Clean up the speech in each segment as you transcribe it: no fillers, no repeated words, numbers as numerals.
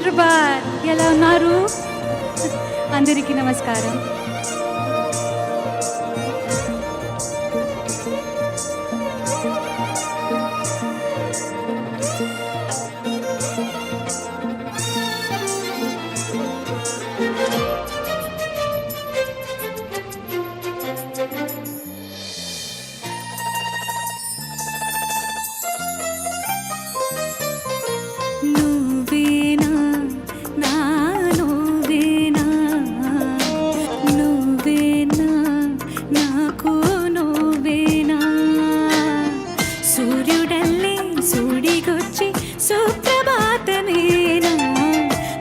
హైదరాబాద్ ఎలా ఉన్నారు? అందరికీ నమస్కారం. సుప్రభాతమేనా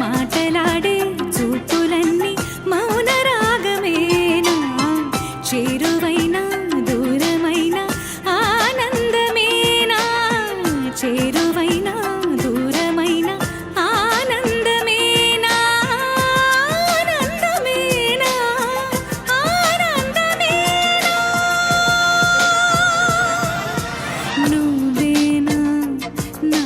మాటలాడే చూపులన్నీ మౌన రాగమేనా చేరువైన దూరమైన ఆనందమేనా చేరువైన దూరమైన ఆనందమేనా ఆనందమేనా ఆనందమేనా నువ్వేనా నా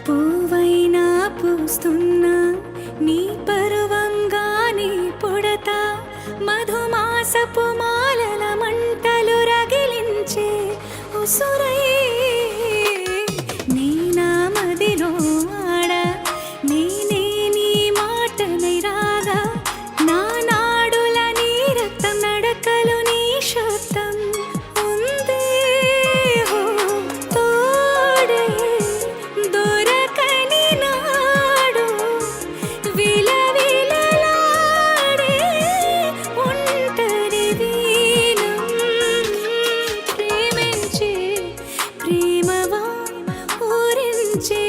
పువ్వైనా పూస్తున్నా నీ పరువంగానే పుడతా మధుమాసపు మాలల మంటలు రగిలించే ఉసురై నీ నా మదిలో ఆడ నేనే నీ మాటనై రాగా నా నాడుల నీ రక్తం నడకలు నీ శబ్దం ఉందే హో తోడే దొరకని నాడు విలవిలలాడే ఒంటరి వీణం ప్రేమించే ప్రేమవా ఊరించే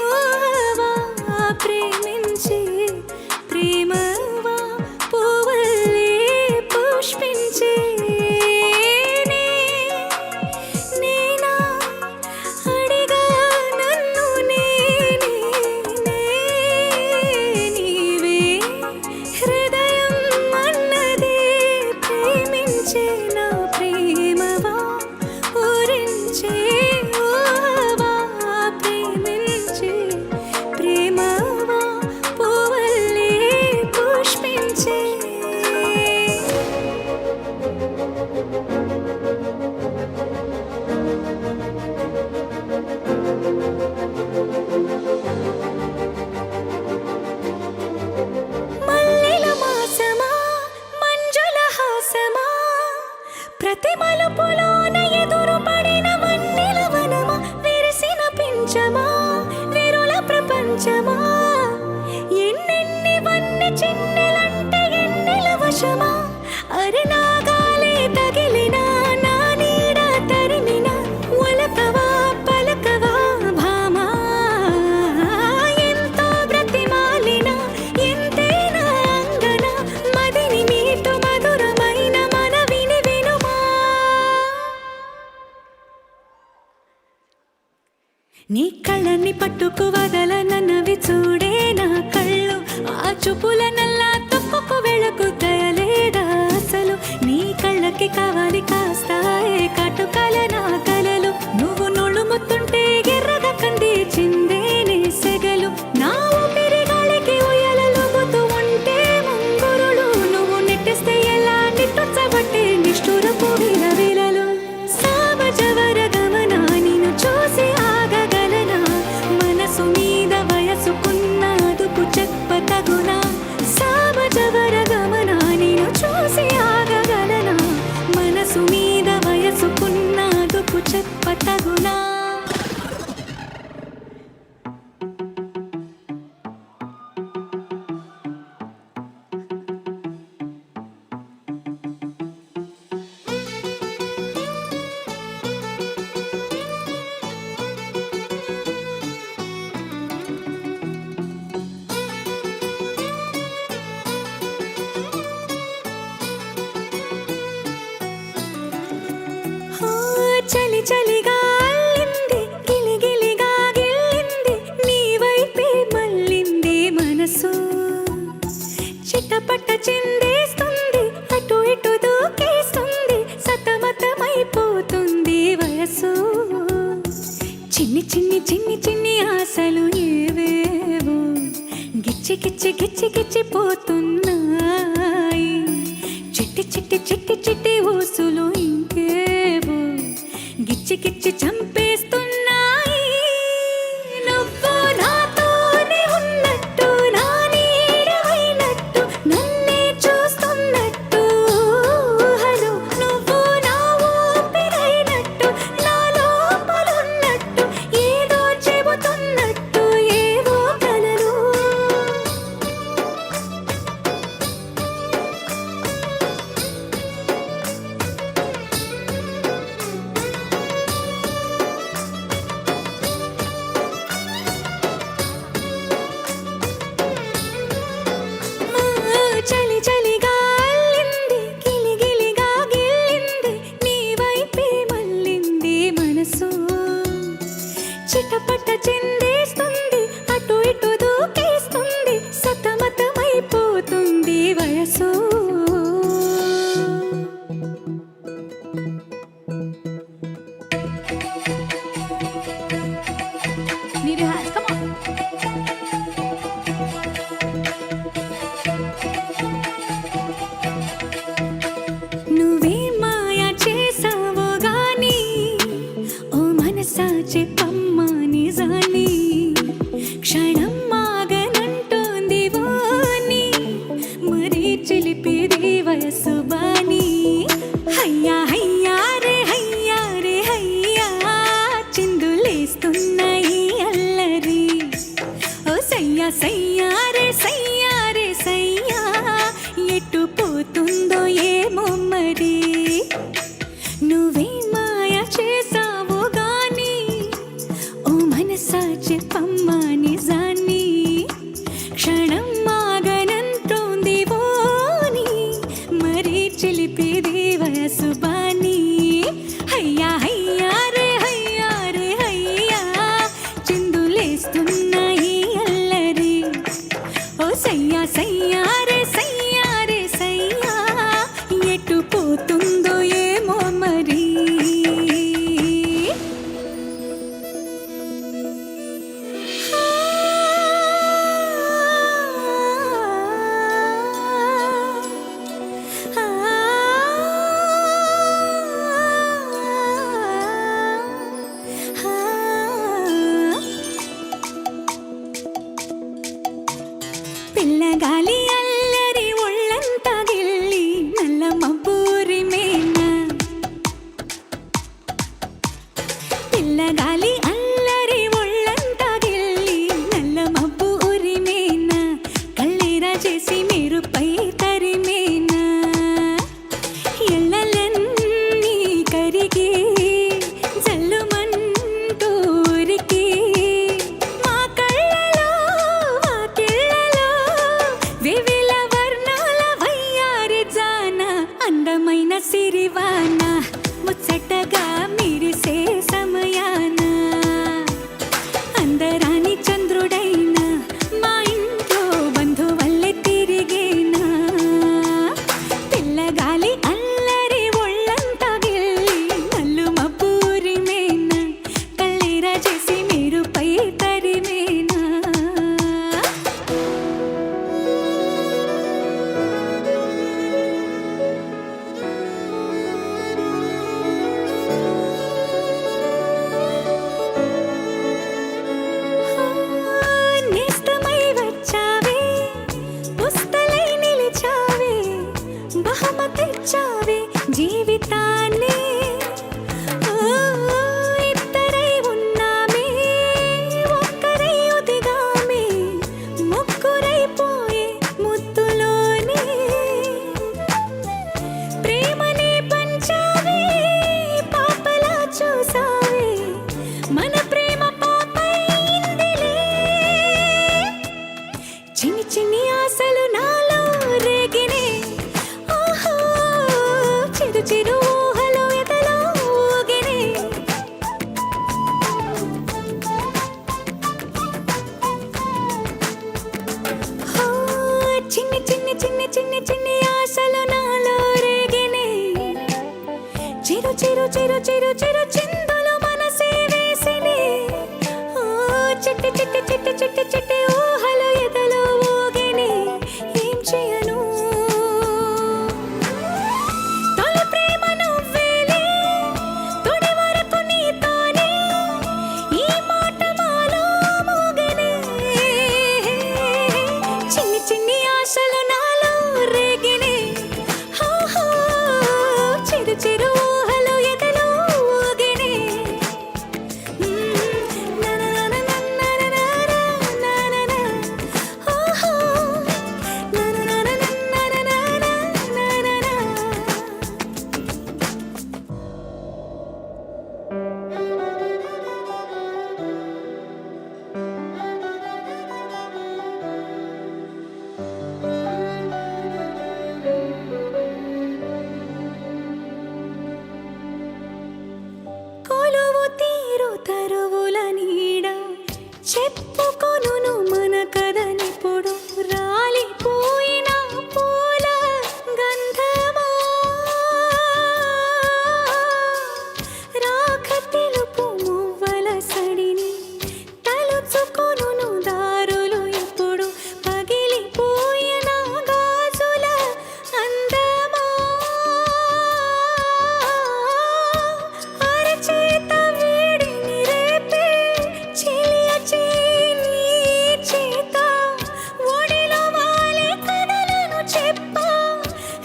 ఊహవా ప్రేమించే ప్రేమవా పువ్వులే పుష్పించే నేనా అడిగా నన్ను నేనే నీవే హృదయం అన్నదే ప్రేమించే నా ప్రేమవా ఊరించే ఊహవా ప్రేమించే ప్రేమవా పువ్వులే పుష్పించే మల్లెల మాసమా మంజుల హాసమా ప్రతి మలుపులోన ఎదురు పడిన వన్నెల వనమా విరిసిన పించమా విరుల ప్రపంచమా ఎన్నెన్ని వన్నె చిన్నెలంటే ఎన్నెల వశమా అరి నాగాలే తగిలిన నా నీడ తరిమిన ఒలకవా పలకవా భామా ఎంతో బ్రతిమాలిన ఎంతేనా అంగన మదిని మీటు మధురమైన మనవిని వినుమా నీ కళ్ళని పట్టుకు వదలనన్నవి చూడే నా కళ్ళు ఆ చూపుల నల్లా తప్పుకు వెళకు దయలేదా అసలు నీ కళ్ళకి కావాలి కాస్తాయే కాటుకాల నా కలలు నువ్వు నొళుముతుంటే ఎర్రగా కంది చిందేనే సెగలు నా ఊపిరి గాలికి ఉయ్యాలలుగుతూ ఉంటే ముంగురులు నువ్వు నెట్టేస్తే ఎలా నిట్టుచ్చబట్టే నిష్ఠురపు విలవిలలు సామజవర గమన నిన్ను చూసి ఆగగలనా మనసు మీద చిటపట చిందేస్తుంది, అటు ఇటు దూకేస్తుంది, సతమతమైపోతుంది వయసు. చిన్ని చిన్ని చిన్ని చిన్ని ఆశలు ఏవేవో గిచ్చి గిచ్చి గిచ్చి గిచ్చిపోతున్నాయి. చిట్టి చిట్టి చిట్టి చిట్టి ఊసులు ఇంకేవో గిచ్చి గిచ్చి చంపేస్తున్నాయి. నువ్వు నాతోనే ఉన్నట్టు, నా నీడవైనట్టు, నన్నే చూస్తున్నట్టు. హలో నువ్వు నా ఊపిరైనట్టు, నా లోపలున్నట్టు, ఏదో చెబుతున్నట్టు ఏవో కలలు. చలి చలిగా అల్లింది, గిలి గిలిగా గిల్లింది, నీ వైపే మళ్ళింది మనసు. చిటపట చిందేస్తుంది, అటు ఇటు దూకేస్తుంది, సతమతమైపోతుంది వయసు. Need your hands, come on. నువ్వే మాయా చేసావో గాని, ఓ మనసా చెప్పమ్మా నిజాన్ని. క్షణం మాగనంటోంది వాణి, మరీ చిలిపిది వయసు బాని. హయ్యా హయ్యా రే హయ్యా రే హయ్యా, చిందులేస్తున్నాయి అల్లరి. ఓ సయ్యా సయ్యా రే సయ్యా రే సయ్యా, ఎటు పోతుందో ఏమో మరి. నువ్వే మాయ చేసావో గాని, ఓ మనసా చెప్పమ్మా నిజాన్ని. క్షణం మాగనంటోంది వాణి, మరీ చిలిపిది వయసు బాని. హయ్యా హయ్యా రే హయ్యా రే హయ్యా, చిందులేస్తున్నాయి అల్లరి. ఓ సయ్యా సయ్యా రే సయ్యా రే సయ్యా, ఎటు పోతుందో ఏమో మరి. పిల్లగాలి అల్లరి ఒళ్ళంతా గిల్లి, నల్ల మబ్బూరి మేన. పిల్లగాలి అల్లరి ఒళ్ళంతా గిల్లి, నల్ల మబ్బూరి మేన. కళ్ళేరా చేసి మీరు పై తరిమేనా, ఎల్లలన్నీ కరిగి జల్లుమంటూ ఊరికి. మా కళ్ళలో వాకిళ్ళలో వివిల వర్ణాల వయ్యారి జాన, అందమైన సిరివాన ముచ్చటగా మిరిసే సమయాన. అందరాని చంద్రుడైనా మా ఇంట్లో బంధువల్లే తిరిగేనా. పిల్లగాలి అల్లరి ఒళ్ళంతా గిల్లి, నల్లు మబ్బూరి మేన. కళ్ళేరా చేసి మీరు పై తరిమేనా. నేస్తమై వచ్చావే, పుస్తలై నిలిచావే, బహుమతిచ్చావే జీవితాన్ని. ఓ ఇద్దరై ఉన్నామే, ఒక్కరై ఒదిగామే, ముగ్గురైపోయే ముద్దులోనే. ప్రేమనే పంచావే, పాపలా చూసావే, మన ప్రేమ పాపైందిలే. చిన్ని చిన్ని ఆశలు నాలో రేగినే, ఓహో చిరు చిరు చిన్ని చిన్ని ఆశలు నాలో రేగినే చిరు చిరు చిరు చిరు చిరు చిందులు మనసే వేసినే ఓ చిట్టి చిట్టి చిట్టి చిట్టి చిట్టి ఊహలు ఎదలో ఊగినే ఏం చేయను తొలి ప్రేమ నువ్వేలే తొడి వరకు నీతోనే ఈ మాట మాలో మోగనే చిన్ని చిన్ని ఆశలు నాలో రేగినే హో హో చిరు చిరు ఊహలు ఎదలో ఊగినే కొలువు తీరు తరువుల నీడ చెప్పుకొనును మన కథనిప్పుడు రాలిపోయిన పూల గంధమా రాక తెలుపు మువ్వల సడిని తలుచుకొనును దారులు ఎప్పుడు పగిలిపోయిన గాజుల అందమా అరచేత వేడిని రేపే చెలియ చేని చేత ఒడిలో వాలి కథలను చెప్పా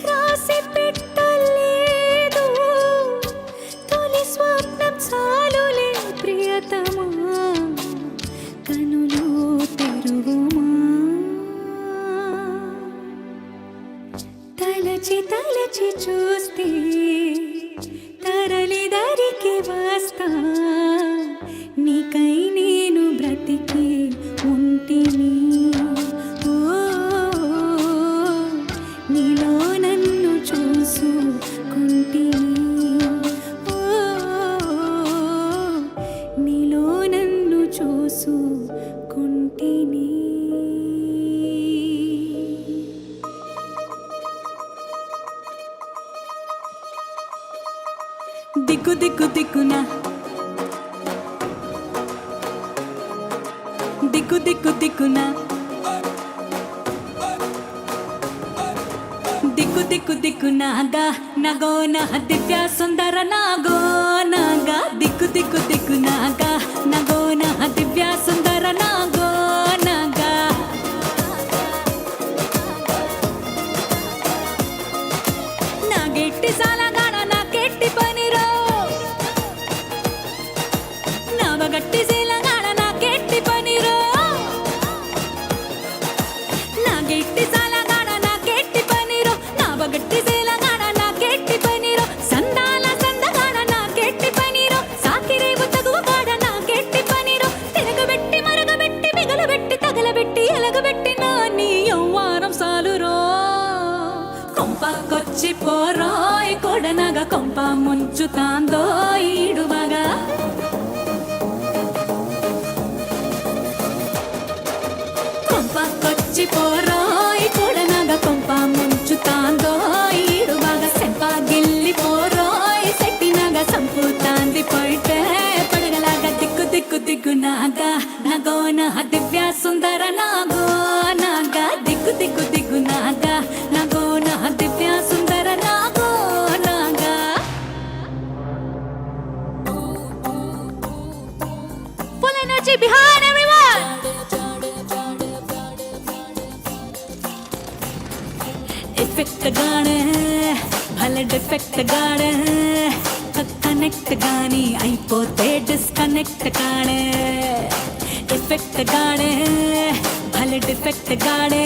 రాసి పెట్టలేదు తొలి స్వప్నం చాలులే ప్రియతమా కనులు తెరువుమా తలచి తలచి చూస్తే తరలి దరికి వస్తా నీకై నేను బ్రతికి ఉంటిని ఓ నీలో నన్ను చూసుకుంటిని ఓ నీలో నన్ను చూసుకుంటిని దిక్కు దిక్కు దిక్కున దిక్కు దిక్కు దిక్కున దిక్కు దిక్కు దిక్కునాగా నగోన దివ్య సుందర నాగోనాగా దిక్కు దిక్కు దిక్కునాగా నగోన దివ్య సుందర నాగోనాగా నా గెట్టి సాలగాడ నా కెట్టి పనిరో నా బగట్టి సీలగాడ నా కెట్టి పనిరో నా గెట్టి సాలగాడ నా కెట్టి పనిరో నా బగట్టి సీలగాడ నా కెట్టి పనిరో సందాల సందగాడ నా కెట్టి పనిరో సాకిరేవు తగువగాడ నా కెట్టి పనిరో తిరగబెట్టి మరగబెట్టి మిగలబెట్టి తగలబెట్టి ఎలగబెట్టి నా నీ యవ్వారం సాలురో కొంపకొచ్చి పోరోయ్ కొడనగా కొంప ముంచుతాందో ఈడుమగా కొంపకొచ్చి పోరోయ్ కొడనగా కొంప ముంచుతాందో ఈడుమగా సెంప గిల్లి పోరోయ్ సెట్టినగా సంపుతాంది పొయిటే పడగలాగా దిక్కు దిక్కు దిక్కునాగా నగోన దివ్య సుందర నాగోనాగా దిక్కు దిక్కు దిక్కునాగా నగోన దివ్య సుందర నాగోనాగా Full energy behind everyone! Effect గానే భలే డిఫెక్ట్ గానే కనెక్ట్ గాని అయిపోతే డిస్కనెక్ట్ కానే ఎఫెక్ట్ గానే భలే డిఫెక్ట్ గానే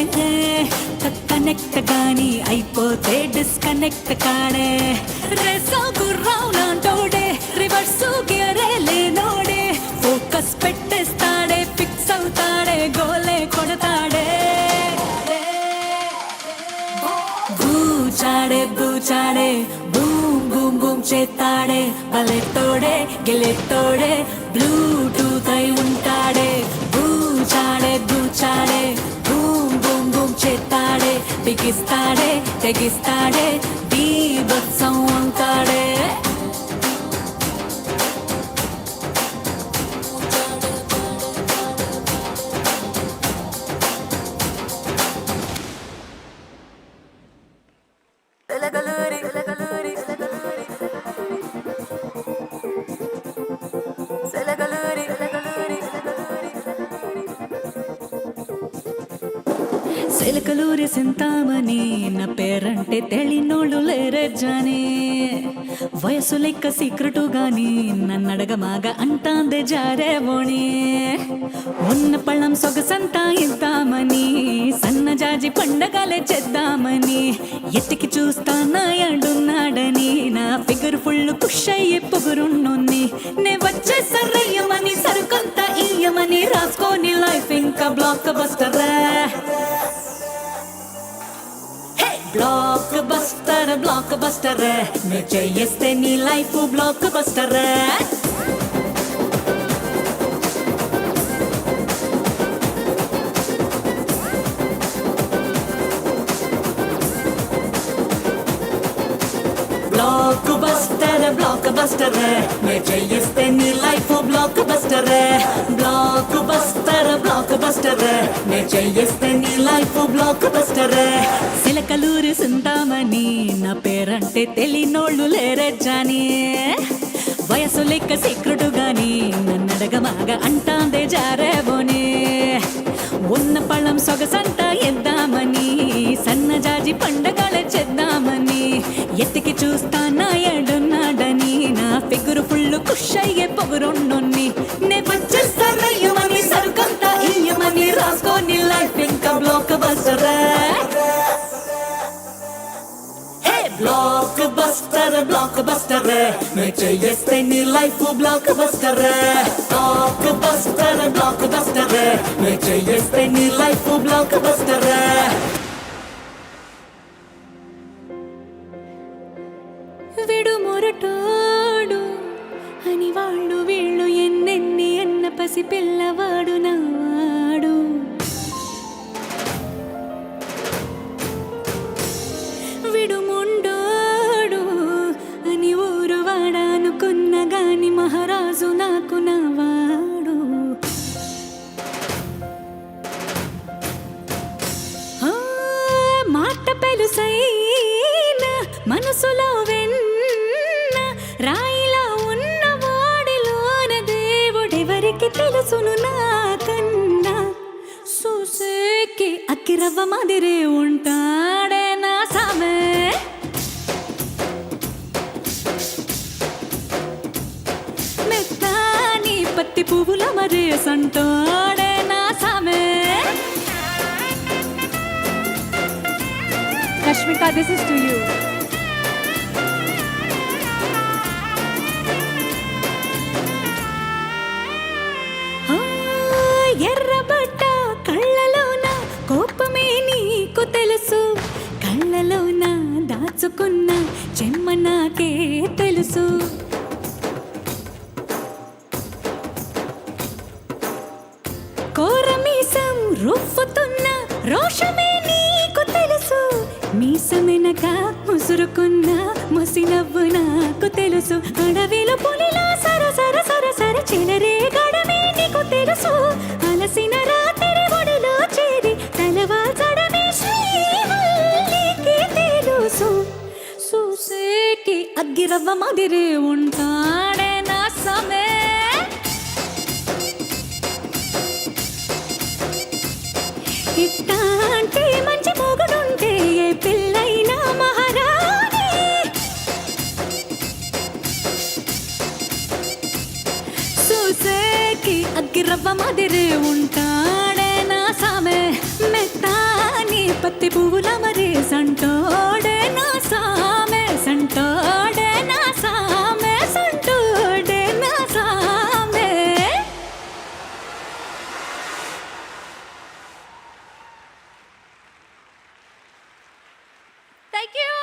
కనెక్ట్ గాని అయిపోతే డిస్కనెక్ట్ కానే రేసో గుర్రావు నాంటోడే రివర్స్ గేరే లేనోడే ఫోకస్ పెట్టేస్తాడే ఫిక్స్ అవుతాడే గోలే కొడతాడే బూచాడే బూచాడే బూమ్ బూమ్ బూమ్ చేస్తాడే బలెత్తోడే గెలెత్తోడే బ్లూటూత్ అయి ఉంటాడే బూచాడే బూచాడే బూమ్ బూమ్ బూమ్ చేస్తాడే చేస్తాడే బిగిస్తాడే తెగిస్తాడే బీభత్సం అవుతాడే సిలకలూరి సింతామణి నా పేరంటే తెలినోళ్ళు లేరే జాని వయసు లెక్క సీక్రెటు గాని నన్నడగమాగా అంటాందే జారేవోణి ఉన్న పళ్ళం సొగసంతా ఇద్దామని సన్నజాజి పండగలే చేద్దామని ఎత్తికి చూస్తానా అంటున్నాడని నా ఫిగర్ ఫుల్ కుష్ అయ్యే పొగురున్నోన్ని నే వచ్చే సర్రయ్యమని సరుకంత ఇయ్యమని రాసుకోని లైఫ్ ఇంకా బ్లాక్ బస్టర్ బ్లాక్ బస్టర్ నే చేయిస్తే నీ life block buster block buster నే చేయిస్తే నీ life block buster block buster నే చేయిస్తే నీ లైఫ్ బ్లాక్ బస్టర్ సిలకలూరి సింతామణి నా పేరంటే తెలినోళ్ళు లేరే జాని వయసు లెక్క సీక్రెటు గాని నన్నడగమాగా అంటాందే జారేబోని ఉన్న పళ్ళం సొగసంతా ఎద్దామని సన్నజాజి పండగల చేద్దామని ఎత్తికి చూస్తానా ఎడున్నాడని నా ఫిగురు ఫుల్ కుష్ అయ్యే పొగురున్నోన్ని నే వచ్చేస్తానయ్యమని సరుకంతా ఇయ్యమని రాసుకోని లైఫ్ ఇంకా బ్లాక్ బస్టర్ బ్లాక్ బస్టర్ నే చేయిస్తే నీ life block buster block buster నే చేయిస్తే నీ లైఫ్ బ్లాక్ బస్టర్ విడు మొరటోడు అని వాళ్ళు వీళ్ళు ఎన్నెన్ని ఎన్న పసి పిల్లవాడు నావాడు విడు మొండోడు అని ఊరు వాడానుకున్న గాని మహారాజు నాకు నావాడు మాట పెలుసైన మనసులో వెన్న రాయిలా ఉన్న వాడిలోన దేవుడెవరికి తెలుసును నాకన్నా చూసేకి అక్కిరవ్వ మాదిరే ఉంటాడే నా సామె మెత్తాని పత్తి పువ్వుల మరే సంటోడే నా సామె Rashmika, this is to you. ఎర్రబట్ట కళ్ళలోన కోపమే నీకు తెలుసు కళ్ళలోన దాచుకున్న చెమ్మ నాకే తెలుసు కోరమీసం రుఫ్ఫుతున్న రోషమే నీకు తెలుసు మీసమెనక ముసురుకున్న ముసినవ్వు నాకు తెలుసు అడవిలో పులిలా సరసర సరసర చిలరే గడమే నీకు తెలుసు అలసిన రాత్రి ఒడిలో చేరి తలవాల్చడమే శ్రీవల్లికి తెలుసు చూసేకి అగ్గిరవ్వ మాదిరి ఉంటాడే నా సమే ఇట్టాంటి మంచి మొగుడుంటే ఏ పిల్లైనా మహారాణి చూసేకి అగ్గిరవ్వ మాదిరి ఉంటాడే నా సామె మెత్తాని పత్తి పువ్వుల మరి సంటోడే నా సామె సంటోడే నా సామె సంటోడే నా సామె Thank you.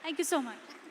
Thank you so much.